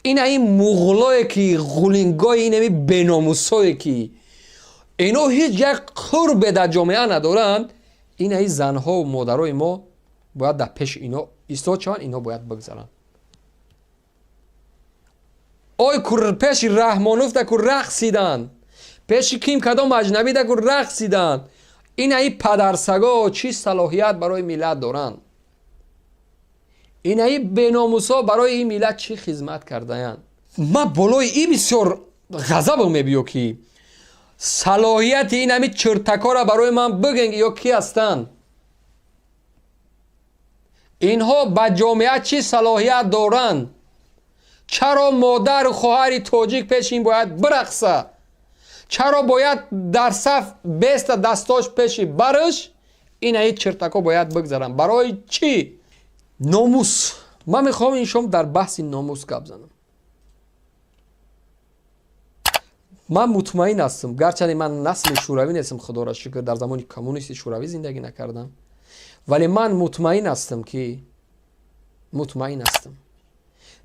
این مغلایی که غولینگای اینمی بناموسایی که اینا هیچ یک قرب در جامعه ندارند، این زنها و مادرای ما باید در پیش اینا ایستاد شوند، اینا باید بگذارن. آی کور پیش رحمانوف در کور رقصیدن، پیش کیم کدام اجنبی در کور رقصیدن. این پدرسگا چی صلاحیت برای ملت دارن؟ این بناموسا برای این ملت چی خدمت کردن؟ من بالای این بسیار غضبم میبیو که صلاحیت این همی چرتکا را برای من بگن یا کی هستن؟ اینها به جامعه چی صلاحیت دارن؟ چرا مادر و خواهر تاجیک پیش این باید برقصه؟ چرا باید در صف بیست دستاش پیش برش؟ این چرتکا باید بگذارن. برای چی؟ ناموس. من میخوام این شما در بحث ناموس گپ بزنم. من مطمئن هستم، گرچه من نسل شوروی نیستم، خدا را شکر در زمان کمونیست شوروی زندگی نکردم، ولی من مطمئن هستم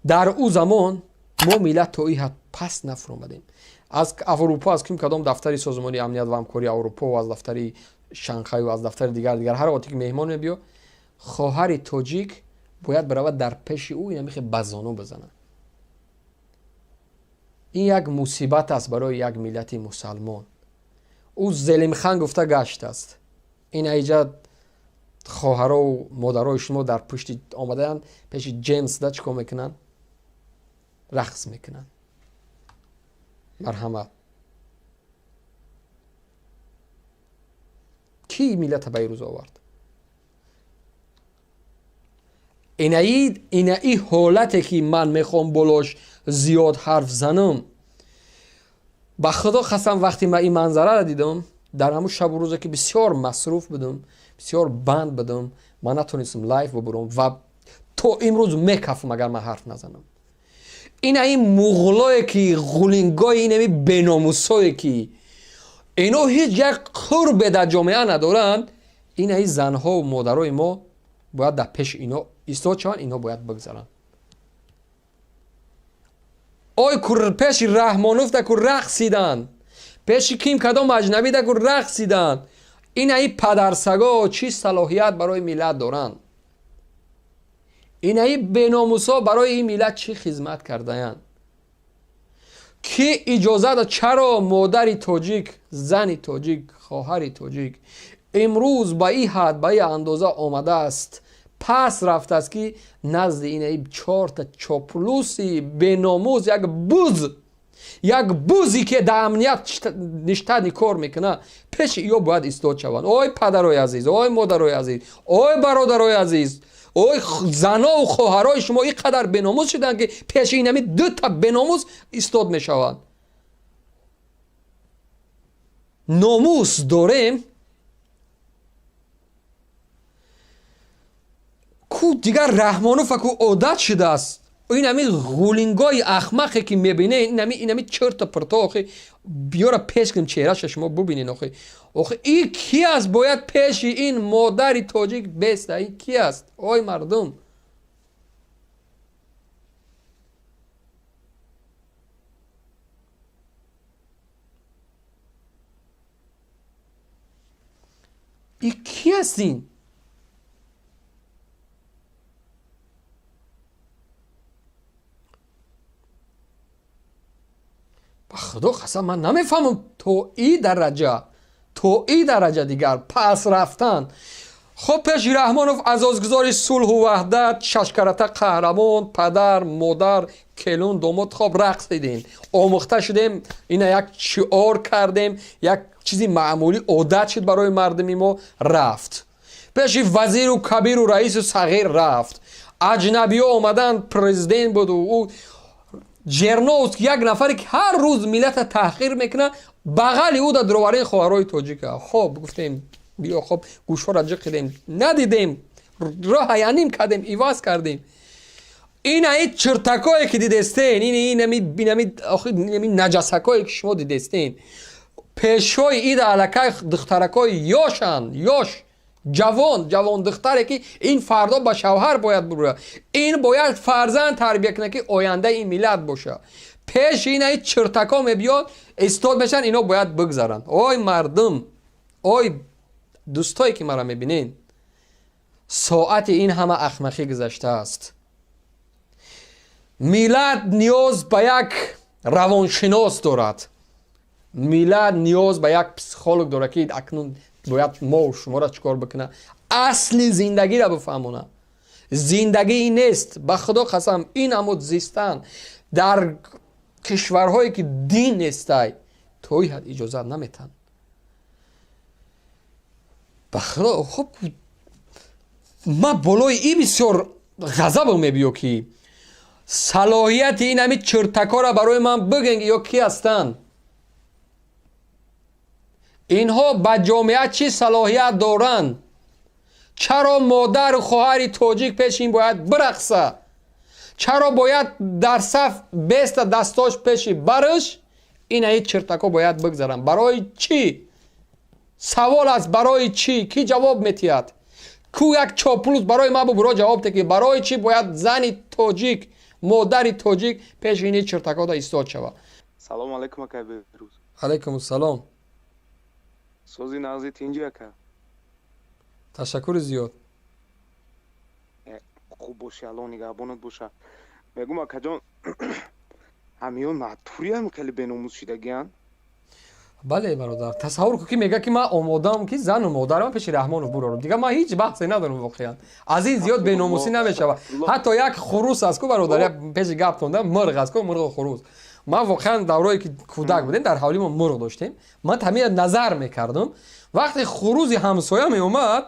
در او زمان ما ملت تا این حد پس نفرمودیم. از اروپا، از کدام دفتری سازمان امنیت و همکاری اروپا و از دفتری شانگهای و از دفتر دیگر هر وقتی که مهمان میبیو، خواهر تاجیک باید برود در پیش او این میخه بزانو بزنه. این یک مصیبت است برای یک ملت مسلمان. او زلیم خان گفته گشت است. این ایجاد خواهرها و مادرای شما در پشت آمدن پیش جیمز دا چیکار میکنن؟ رقص میکنن. مرحمت. کی ملت به روز آورد؟ این حالتی که من میخوام بلاش زیاد حرف زنم، به خدا قسم وقتی من این منظره را دیدم در همون شب و روزی که بسیار مصروف بودم، بسیار بند بودم، من نتونستم لایو ببرم و تو امروز میکفم اگر من حرف نزنم. این مغلایی که غولینگای اینمی بناموسایی که اینا هیچ یک قرب در جامعه ندارند، این زنها و مادرای ما باید در پیش اینا ایستاد شوند، اینا باید بگذارن. آی کور پیش رحمانوف در کور رقصیدن، پیش کیم کدام اجنبی در کور رقصیدن. این پدرسگا چی صلاحیت برای ملت دارن؟ این بناموسا برای این ملت چی خدمت کردن؟ کی اجازه داد؟ چرا مادر تاجیک، زن تاجیک، خواهر تاجیک امروز با این حد، با این اندازه آمده است، پس رفته است که نزد این 4 تا چاپلوسی بناموس، یک بوزی که در امنیت نشتنی کار میکنه پیش ایو باید ایستاد شوند. آی پدرای عزیز، آی مادرای عزیز، آی برادرای عزیز، آی زنا و خواهرای شما اینقدر بناموس شدن که پیش اینمی 2 تا بناموس ایستاد میشوند. ناموس داریم کو دیگر رحمانوف کو عادت شده است. این همی غولینگای احمقی که میبینه، این همی چرت و پرتا. آخه بیاره پیش کنیم چهرهش شما ببینین. آخه این کی است باید پیش این مادر تاجیک بیسته؟ این کی است؟ آی مردم، این کی هستین؟ خدا قسم من نمیفهمم تو این درجه دیگر پس رفتن. خب پیش رحمانوف اساسگذار صلح و وحدت، ششکرته قهرمان، پدر، مادر، کلون، داماد، خب رقص دیدین، آموخته شدیم، اینا یک شعار کردیم، یک چیزی معمولی عادت شد برای مردمی ما، رفت. پیش وزیر و کبیر و رئیس و صغیر رفت. اجنبی ها آمدن، پرزیدنت بود و او جرنوس یک نفری که هر روز ملت تحقیر میکنه، بغل او در دروازه خواهرای تاجیک. خب گفتیم بیا، خب گوشها را جق کردیم، ندیدیم، راه یعنیم کردیم، ایواز کردیم. این چرتکایی که دیدستین، این نجسکایی که شما دیدستین، پیشوی اید علکه دخترکای یاش جوان دختره که این فردا با شوهر باید بره، این باید فرزند تربیت کنه که آینده این ملت باشه. پیش این چرتکا میبیاد استاد میشن، اینا باید بگذارن. اوی مردم، اوی دوستایی که مرا میبینین، ساعت این همه احمقی گذشته است. ملت نیاز به یک روانشناس دارد، ملت نیاز به یک پسیکولوگ دارد که اکنون باید ما و شما را چکار بکنه، اصل زندگی را بفهمونه. زندگی این نیست، به خدا قسم این همود زیستن در کشورهایی که دین نیسته توی حد اجازت نمیتن. به خدا خب ما بالای این بسیار غضب میبیو که صلاحیت این همه چرتکا را برای من بگن یا کی هستن. اینها به جامعه چی صلاحیت دارن؟ چرا مادر و خواهر تاجیک پیش این باید برقصه؟ چرا باید در صف بیست دستاش پیش برش؟ این هیچ چرتکا باید بگذارن. برای چی؟ سوال است برای چی؟ کی جواب میتید؟ کو یک چاپلوس برای ما برای جواب ده که برای چی باید زن تاجیک، مادر تاجیک پیش این چرتکا دا ایستاد شود؟ سلام علیکم اکا بروز. علیکم السلام. سوزی نازیت اینجا اکا. تشکر زیاد. خوب باشه الان نگهبانت باشه. میگم اکا جان همیون معطوری هم کلی بیناموز شدگیان؟ بله برادر، تصور کو که میگه که من آمادم که زن و مادرم پیش رحمانو برارم، دیگه من هیچ بحثی ندارم واقعا. از این زیاد بیناموسی نمیشه. حتی یک خروس است کو برادر، یک پیش گپ توندم مرغ است کو، مرغ و خروس. ما واقعا دورایی که کودک بودیم در حوالی ما مرغ داشتیم، من همین نظر میکردم وقتی خروزی همسایه می اومد،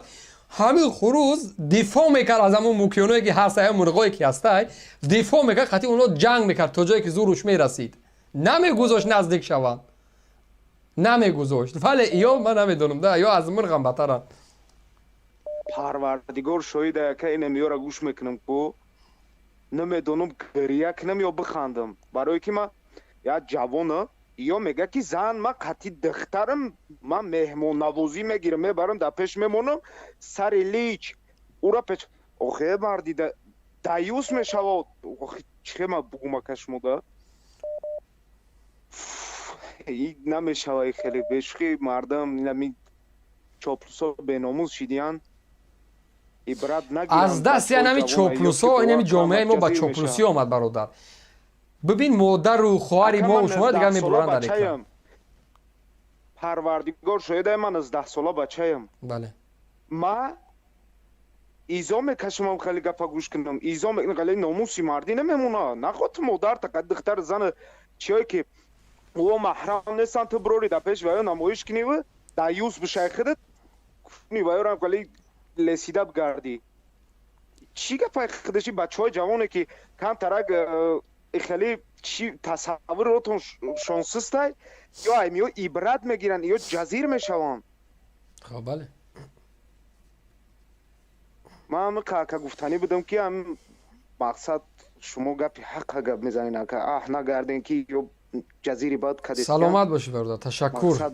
همین خروز دفاع میکرد از همون موکیونایی که هست، همون مرغایی که هسته دفاع میکرد، خاطر اونها جنگ میکرد تا جایی که زورش میرسید، نمیگذاشت نزدیک شوند، نمیگذاشت. ولی یا من نمیدونم ده یا از مرغم بهتره. پروردگار شاهده که این میاره گوش میکنم کو نمیدونم گریه کنم یا بخندم، برای که من یا جوانه یا میگه که زن من قطعی دخترم، من مهمون نوازی میگیرم میبرم در پیش میمونم سر لیچ او را پیش آخه مردی دیوس میشود. چه من بگم اکش موده این نمیشود خیلی بشخی مردم نمی چاپلوسا بیناموز شدیان عبرت نگیرن. از دست یعنی نمی چاپلوسا و اینمی جامعه ما با چاپلوسی آمد برادر. ببین مادر و خواهر ما و شما دیگر میبرن در اکرام. پروردگار شاهده من از 10 ساله بچه‌ام. بله. ما ایزا میکشم خیلی گپا گوش کنم، ایزا میکنم خیلی ناموسی مردی نمیمونه. نخواد مادر تا دختر زن چیایی که او محرم نیستن تو بروری در پیش ویا نمایش کنی و دیوس بشه خودت کنی ویا رو خیلی لسیده بگردی. چی گفت خودشی بچه های جوانه که کم ترک خیلی چی تصور رو تون شانسسته یا ایمیو عبرت میگیرن یا جزیر میشوان. خب بله. من که گفتنی بودم که هم مقصد شما گپی حق گپ میزنین که نگردین که یا جزیری باید کدید. سلامت باشی برادر، تشکر.